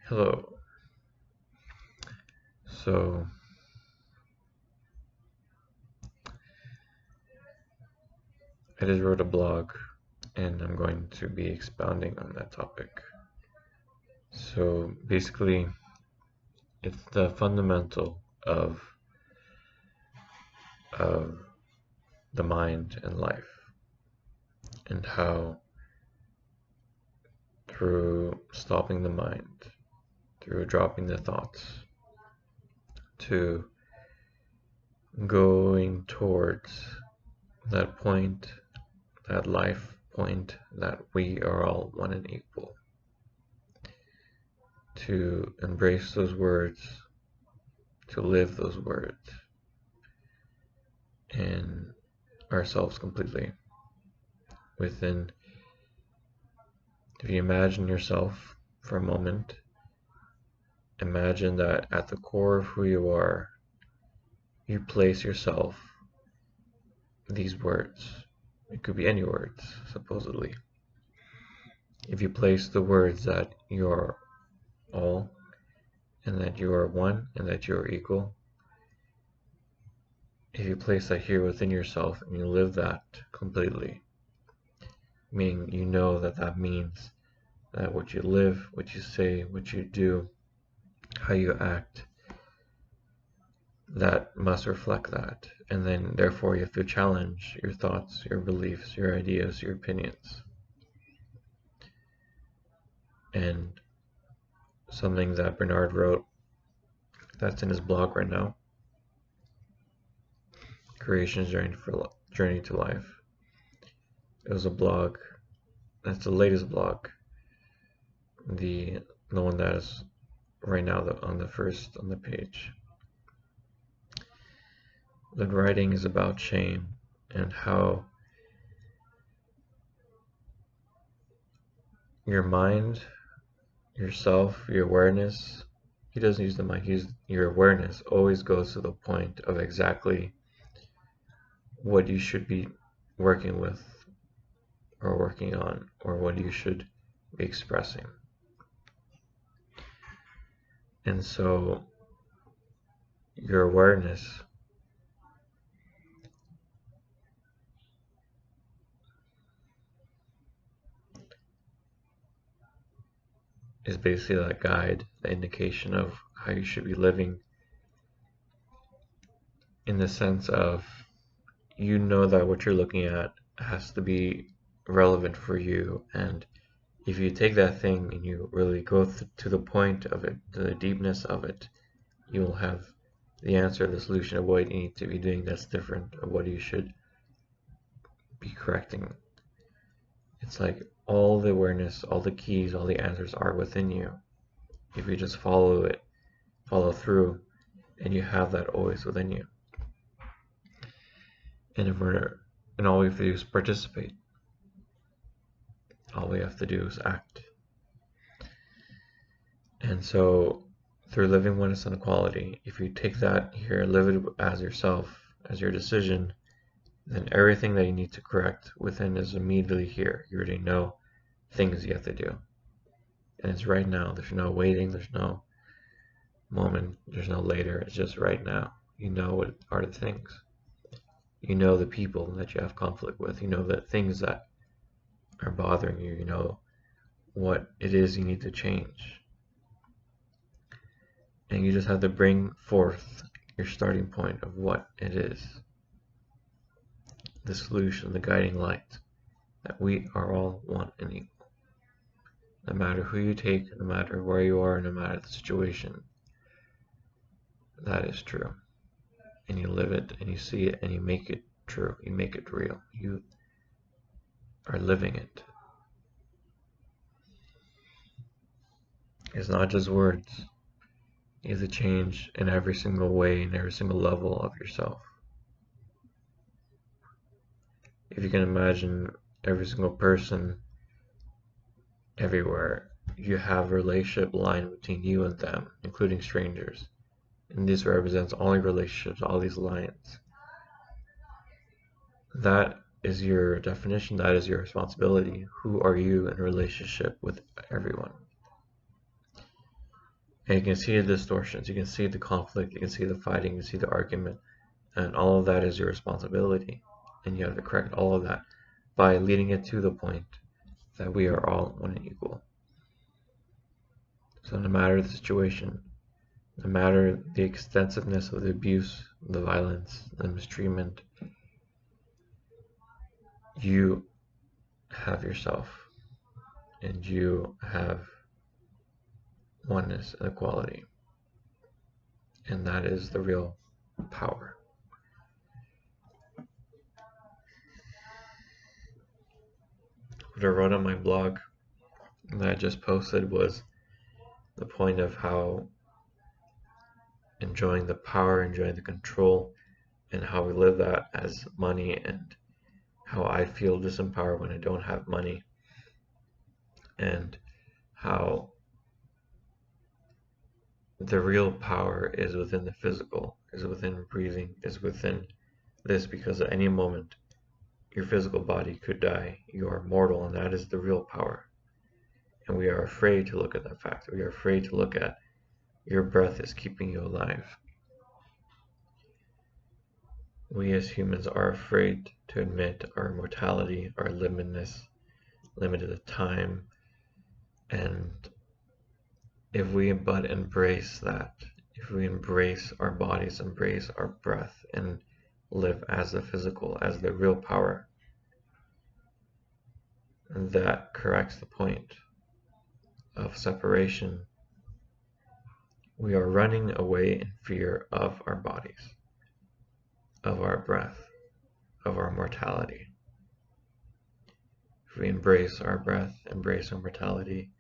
Hello. So, I just wrote a blog and I'm going to be expounding on that topic. So, basically, it's the fundamental of the mind and life, and how through stopping the mind, through dropping the thoughts, to going towards that point, that life point that we are all one and equal. To embrace those words, to live those words in ourselves completely. Within, if you imagine yourself for a moment, imagine that at the core of who you are, you place yourself these words. It could be any words, supposedly. If you place the words that you are all, and that you are one, and that you are equal, if you place that here within yourself and you live that completely, meaning you know that that means that what you live, what you say, what you do, how you act, that must reflect that. And then therefore you have to challenge your thoughts, your beliefs, your ideas, your opinions. And something that Bernard wrote, that's in his blog right now, Creation's Journey to Life. It was a blog, that's the latest blog, the one that is right now on the page. The writing is about shame and how your mind, yourself, your awareness, he doesn't use the mind, your awareness always goes to the point of exactly what you should be working with or working on, or what you should be expressing. And so your awareness is basically that guide, the indication of how you should be living, in the sense of you know that what you're looking at has to be relevant for you, and if you take that thing and you really go to the point of it, to the deepness of it, you will have the answer, the solution of what you need to be doing that's different, of what you should be correcting. It's like all the awareness, all the keys, all the answers are within you. If you just follow it, follow through, and you have that always within you. And all we have to do is participate. All we have to do is act. And so through living oneness and equality, if you take that here, live it as yourself, as your decision, then everything that you need to correct within is immediately here. You already know things you have to do. And it's right now. There's no waiting, there's no moment, there's no later. It's just right now. You know what are the things. You know the people that you have conflict with. You know the things that are bothering you. You know what it is you need to change. And you just have to bring forth your starting point of what it is. The solution, the guiding light, that we are all one and equal. No matter who you take, no matter where you are, no matter the situation, that is true. And you live it, and you see it, and you make it true. You make it real. You are living it. It's not just words. You have to change in every single way, in every single level of yourself. If you can imagine every single person everywhere, you have a relationship line between you and them, including strangers. And this represents all your relationships, all these lines. That is your definition, that is your responsibility. Who are you in a relationship with everyone? And you can see the distortions, you can see the conflict, you can see the fighting, you can see the argument, and all of that is your responsibility. And you have to correct all of that by leading it to the point that we are all one and equal. So no matter the situation, no matter the extensiveness of the abuse, the violence, the mistreatment, you have yourself, and you have oneness and equality. And that is the real power. What I wrote on my blog that I just posted was the point of how enjoying the power, enjoying the control, and how we live that as money, and how I feel disempowered when I don't have money, and how the real power is within the physical, is within breathing, is within this, because at any moment your physical body could die. You are mortal, and that is the real power. And we are afraid to look at that fact. We are afraid to look at your breath is keeping you alive. We as humans are afraid to admit our mortality, our limitedness, limited time, and if we but embrace that, if we embrace our bodies, embrace our breath, and live as the physical, as the real power, that corrects the point of separation. We are running away in fear of our bodies, of our breath, of our mortality. If we embrace our breath, embrace our mortality,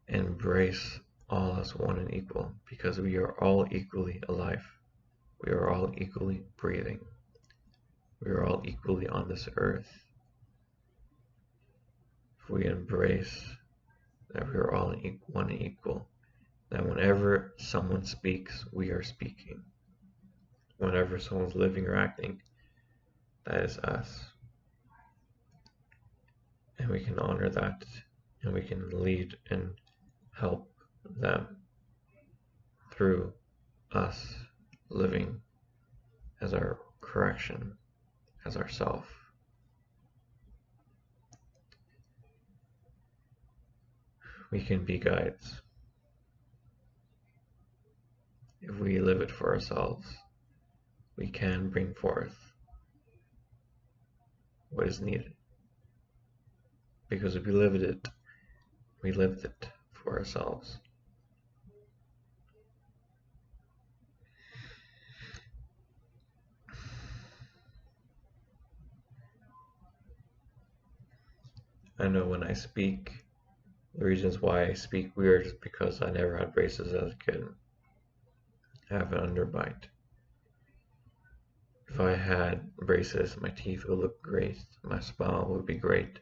embrace all as one and equal, because we are all equally alive. We are all equally breathing. We are all equally on this earth. If we embrace that we are all one and equal, that whenever someone speaks, we are speaking. Whenever someone's living or acting, that is us. And we can honor that, and we can lead and help them through us living as our correction, as ourself. We can be guides. If we live it for ourselves, we can bring forth what is needed. Because if we lived it for ourselves. I know when I speak, the reasons why I speak weird is because I never had braces as a kid. I have an underbite. If I had braces, my teeth would look great, my smile would be great,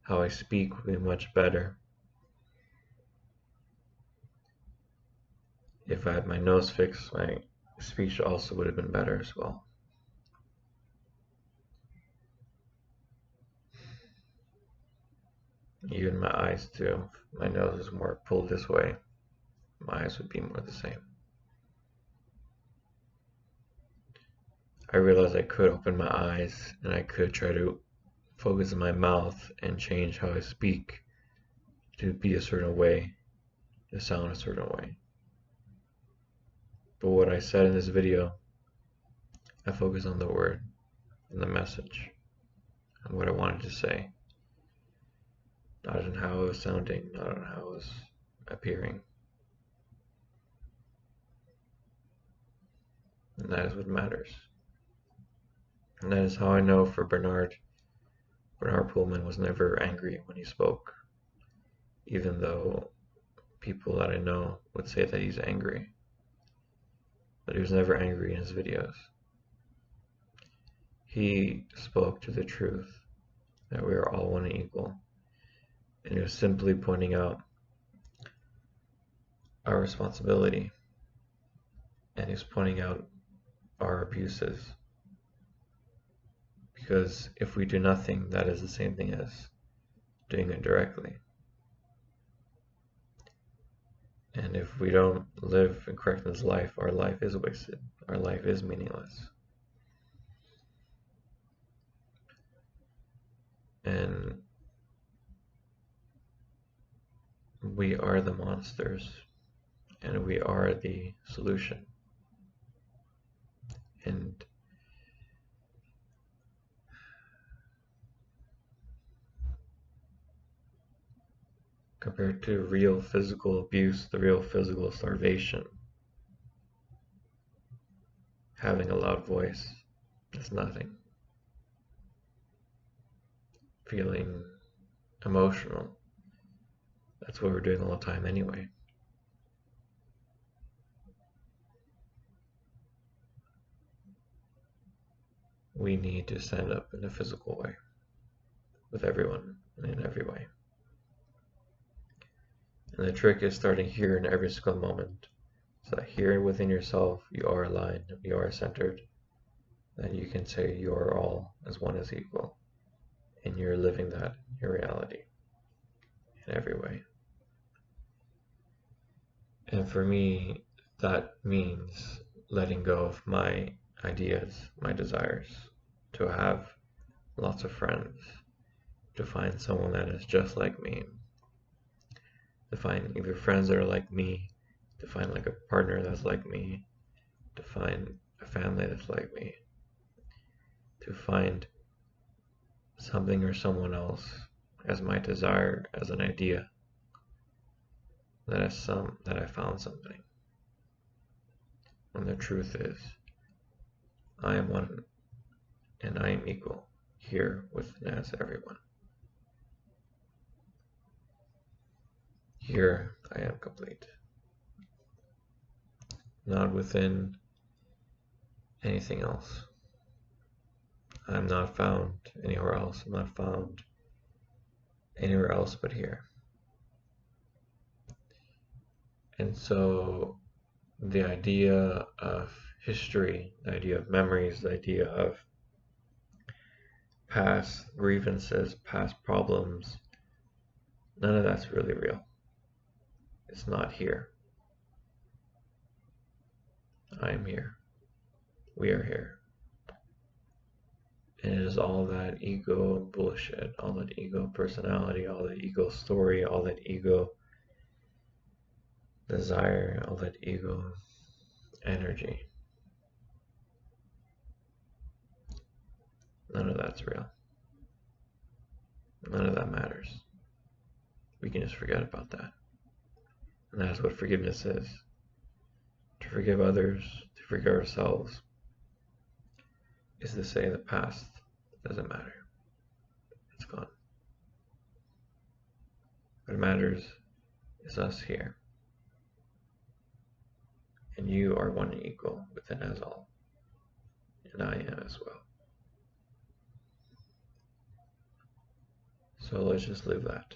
how I speak would be much better. If I had my nose fixed, my speech also would have been better as well. Even my eyes too. If my nose is more pulled this way, my eyes would be more the same. I realized I could open my eyes and I could try to focus on my mouth and change how I speak to be a certain way, to sound a certain way. But what I said in this video, I focused on the word and the message and what I wanted to say, not on how it was sounding, not on how it was appearing. And that is what matters. And that is how I know for Bernard Pullman was never angry when he spoke, even though people that I know would say that he's angry. But he was never angry in his videos. He spoke to the truth, that we are all one and equal. And he was simply pointing out our responsibility. And he was pointing out our abuses. Because if we do nothing, that is the same thing as doing it directly. And if we don't live in correctness life, our life is wasted. Our life is meaningless. And we are the monsters, and we are the solution. And compared to real physical abuse, the real physical starvation, having a loud voice is nothing. Feeling emotional, that's what we're doing all the time anyway. We need to stand up in a physical way with everyone and in every way. And the trick is starting here in every single moment, so that here within yourself you are aligned, you are centered, that you can say you are all as one is equal, and you're living that in your reality in every way. And for me, that means letting go of my ideas, my desires, to have lots of friends, to find someone that is just like me, to find either friends that are like me, to find like a partner that's like me, to find a family that's like me, to find something or someone else as my desire, as an idea, that I found something. When the truth is, I am one and I am equal here with and as everyone. Here I am complete, not within anything else. I'm not found anywhere else. I'm not found anywhere else but here. And so the idea of history, the idea of memories, the idea of past grievances, past problems, none of that's really real. It's not here. I am here. We are here. And it is all that ego bullshit, all that ego personality, all that ego story, all that ego desire, all that ego energy. None of that's real. None of that matters. We can just forget about that. And that's what forgiveness is. To forgive others, to forgive ourselves, is to say the past doesn't matter. It's gone. What matters is us here. And you are one and equal within us all. And I am as well. So let's just live that.